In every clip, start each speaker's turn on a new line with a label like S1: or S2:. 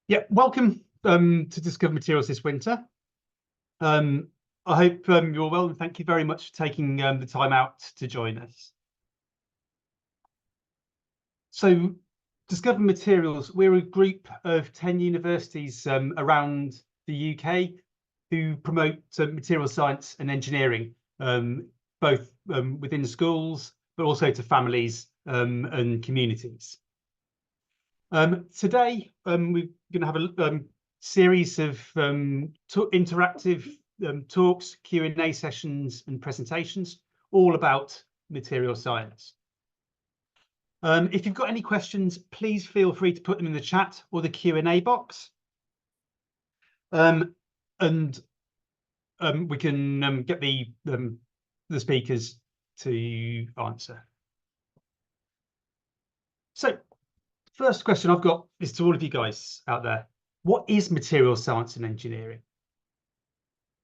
S1: Yeah, welcome to Discover Materials this winter. I hope you're well, and thank you very much for taking the time out to join us. So, Discover Materials, we're a group of 10 universities around the UK who promote material science and engineering, both within schools, but also to families and communities. Today, we're going to have a series of interactive talks, Q&A sessions and presentations, all about material science. If you've got any questions, please feel free to put them in the chat or the Q&A box. And we can get the speakers to answer. So, first question I've got is to all of you guys out there. What is material science and engineering?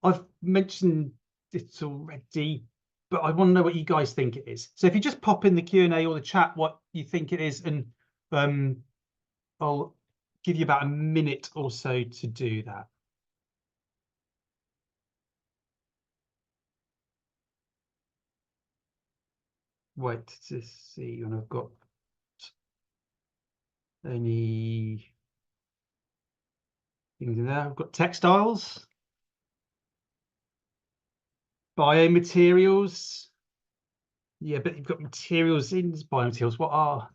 S1: I've mentioned it already, but I want to know what you guys think it is. So if you just pop in the Q&A or the chat what you think it is, and I'll give you about a minute or so to do that. Wait to see when I've got any things in there. I've got textiles, biomaterials. Yeah, but you've got materials in biomaterials. What are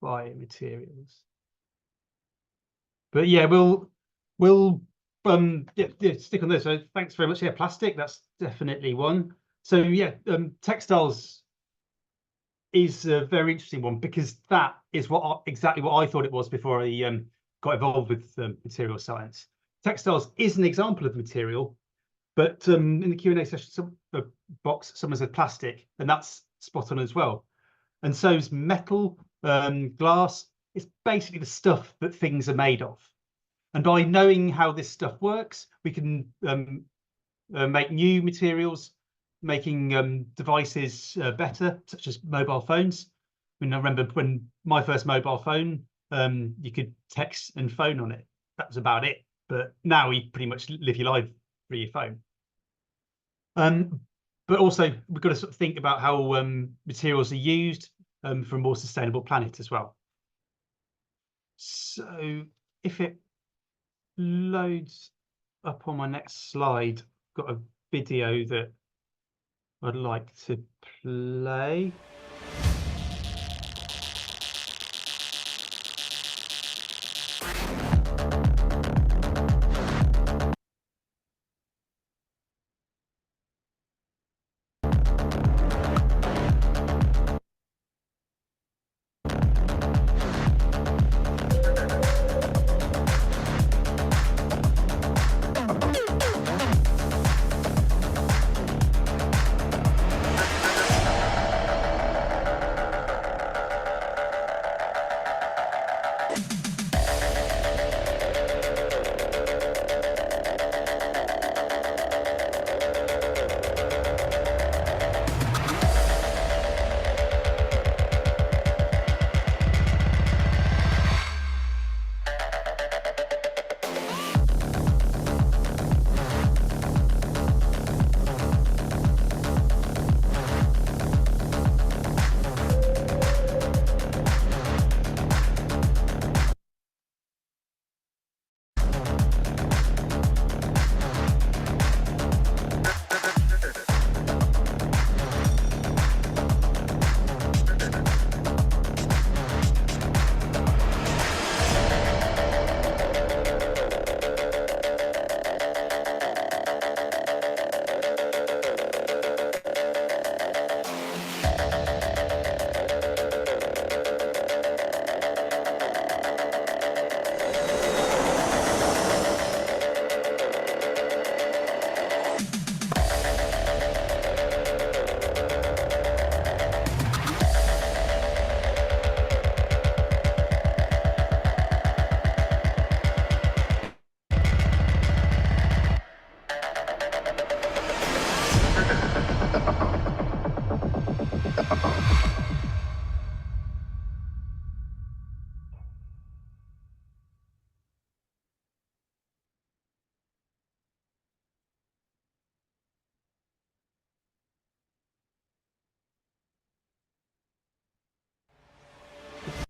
S1: biomaterials? But yeah, we'll stick on this. So thanks very much. Yeah, plastic, that's definitely one. So yeah, textiles is a very interesting one because that is exactly what I thought it was before I got involved with material science. Textiles is an example of material, but in the Q&A session box, someone said plastic, and that's spot on as well. And so is metal, glass. It's basically the stuff that things are made of. And by knowing how this stuff works, we can make new materials, making devices better, such as mobile phones. I mean, I remember when my first mobile phone, you could text and phone on it. That was about it. But now you pretty much live your life through your phone. But also, we've got to sort of think about how materials are used for a more sustainable planet as well. So if it loads up on my next slide, I've got a video that I'd like to play.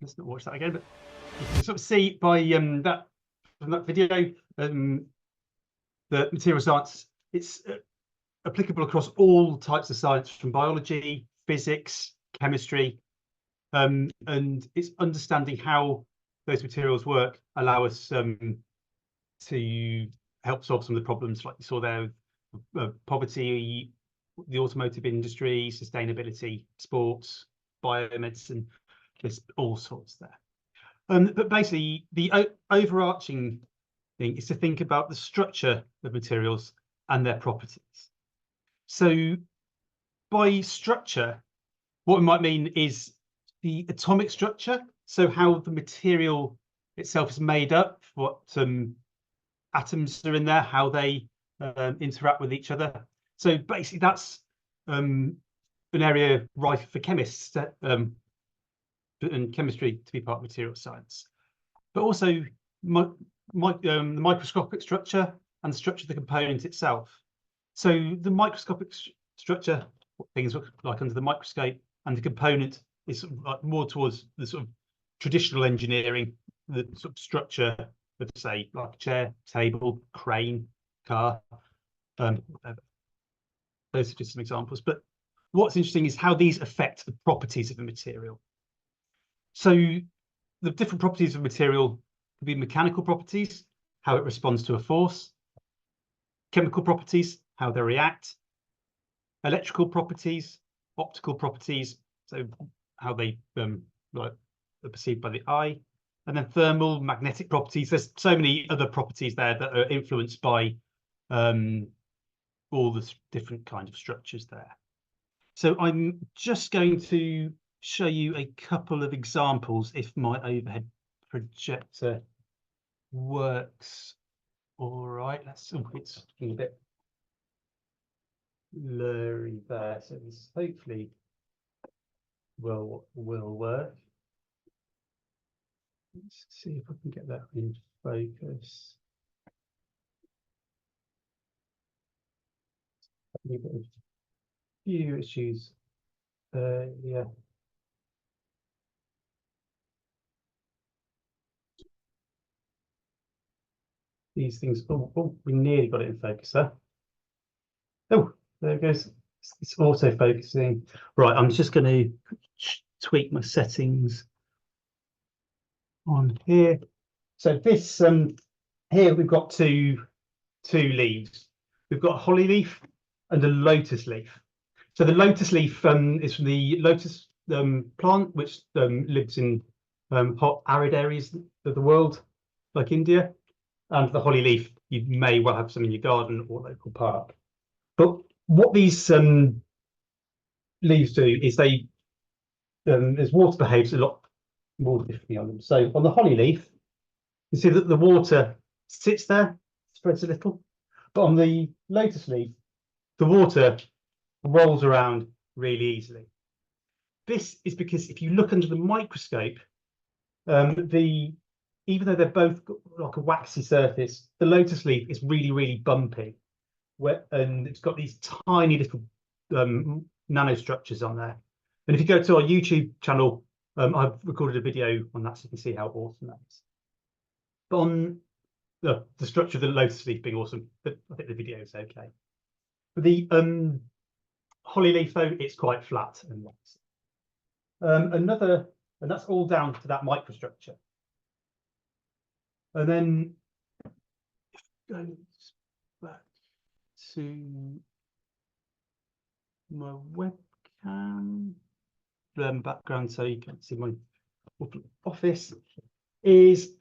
S1: let's not watch that again, but you can sort of see by that from that video the material science, it's applicable across all types of science, from biology, physics, chemistry, and it's understanding how those materials work allow us to help solve some of the problems like you saw there, poverty, the automotive industry, sustainability, sports, biomedicine. There's all sorts there. But basically, the overarching thing is to think about the structure of materials and their properties. So by structure, what we might mean is the atomic structure, so how the material itself is made up, what atoms are in there, how they interact with each other. So basically that's an area rife for chemists and chemistry to be part of material science, but also the microscopic structure and the structure of the component itself. So the microscopic structure, what things look like under the microscope, and the component is sort of like more towards the sort of traditional engineering, the sort of structure of, say, like a chair, table, crane, car. Whatever. Those are just some examples. But what's interesting is how these affect the properties of a material. So the different properties of a material could be mechanical properties, how it responds to a force, chemical properties, how they react, electrical properties, optical properties, so how they like are perceived by the eye, and then thermal, magnetic properties. There's so many other properties there that are influenced by all the different kind of structures there. So I'm just going to show you a couple of examples if my overhead projector works. All right, it's a bit blurry there, so this hopefully will work. Let's see if I can get that in focus. A few issues. Yeah. These things. Oh, we nearly got it in focus there. Oh, there it goes. It's auto focusing. Right, I'm just going to tweak my settings on here. So this here we've got two leaves. We've got a holly leaf and a lotus leaf. So the lotus leaf is from the lotus plant, which lives in hot, arid areas of the world, like India. And the holly leaf, you may well have some in your garden or local park. But what these leaves do is they, as water behaves a lot more differently on them. So on the holly leaf, you see that the water sits there, spreads a little. But on the lotus leaf, the water rolls around really easily. This is because if you look under the microscope, even though they're both like a waxy surface, the lotus leaf is really, really bumpy, and it's got these tiny little nanostructures on there. And if you go to our YouTube channel, I've recorded a video on that, so you can see how awesome that is. But on the structure of the lotus leaf being awesome, but I think the video is okay. But the holly leaf, though, it's quite flat and waxy. And that's all down to that microstructure. And then going back to my webcam background, so you can see my office, is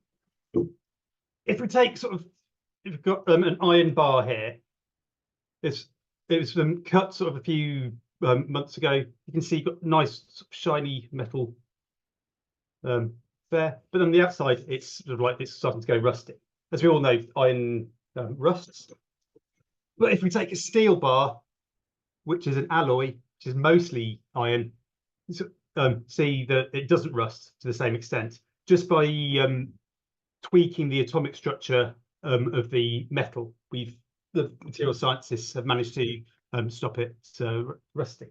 S1: if we take sort of, if we've got an iron bar here, it was cut sort of a few months ago. You can see you've got nice sort of shiny metal there, but on the outside it's sort of like it's starting to go rusty. As we all know, iron rusts. But if we take a steel bar, which is an alloy, which is mostly iron, see that it doesn't rust to the same extent just by tweaking the atomic structure of the metal. The material scientists have managed to stop it rusting.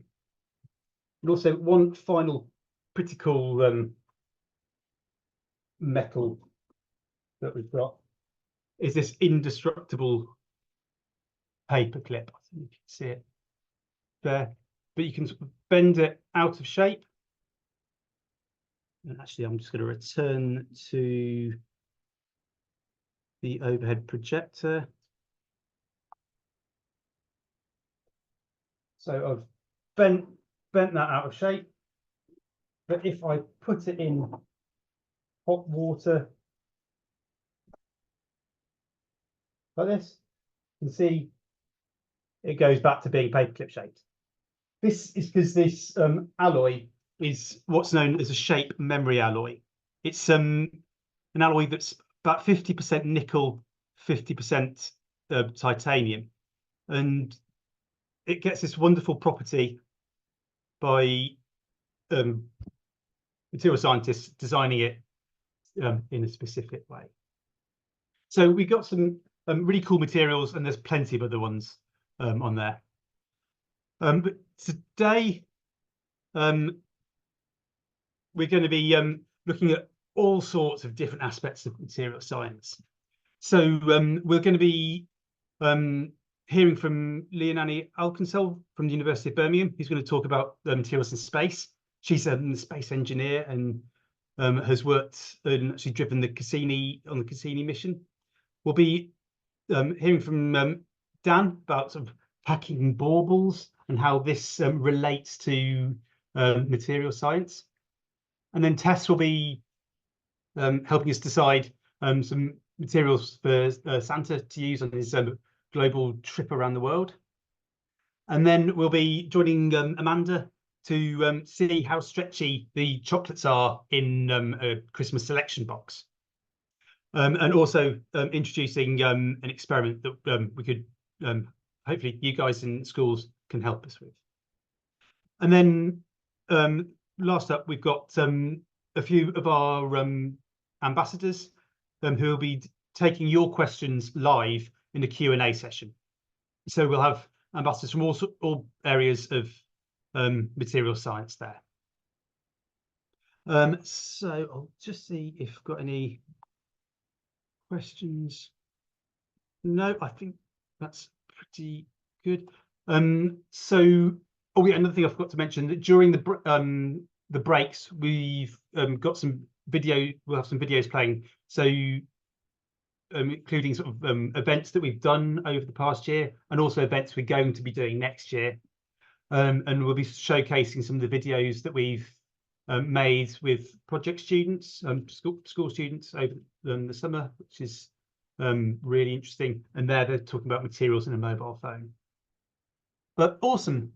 S1: And also one final critical metal that we've got is this indestructible paper clip. I think you can see it there, but you can sort of bend it out of shape. And actually, I'm just going to return to the overhead projector. So I've bent that out of shape, but if I put it in hot water like this, you can see it goes back to being paperclip shaped. This is because this alloy is what's known as a shape memory alloy. It's an alloy that's about 50% nickel, 50% titanium, and it gets this wonderful property by material scientists designing it in a specific way. So we got some really cool materials, and there's plenty of other ones on there. But today we're going to be looking at all sorts of different aspects of material science. So we're going to be hearing from Leonani Alcancel from the University of Birmingham, who's going to talk about materials in space. She's a space engineer and has worked and actually driven the Cassini mission. We'll be hearing from Dan about sort of packing baubles and how this relates to material science. And then Tess will be helping us decide some materials for Santa to use on his global trip around the world. And then we'll be joining Amanda to see how stretchy the chocolates are in a Christmas selection box. And also introducing an experiment that we could hopefully you guys in schools can help us with. And then last up, we've got a few of our ambassadors who will be taking your questions live in the Q&A session. So we'll have ambassadors from all areas of material science there. So I'll just see if I've got any questions. No, I think that's pretty good. So, oh yeah, another thing I forgot to mention, that during the breaks, we've got some video. We'll have some videos playing. So, including sort of events that we've done over the past year, and also events we're going to be doing next year. And we'll be showcasing some of the videos that we've made with project students, school students over the summer, which is really interesting. And they're talking about materials in a mobile phone. But awesome.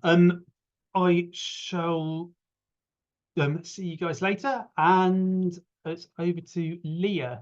S1: I shall see you guys later, and it's over to Leah,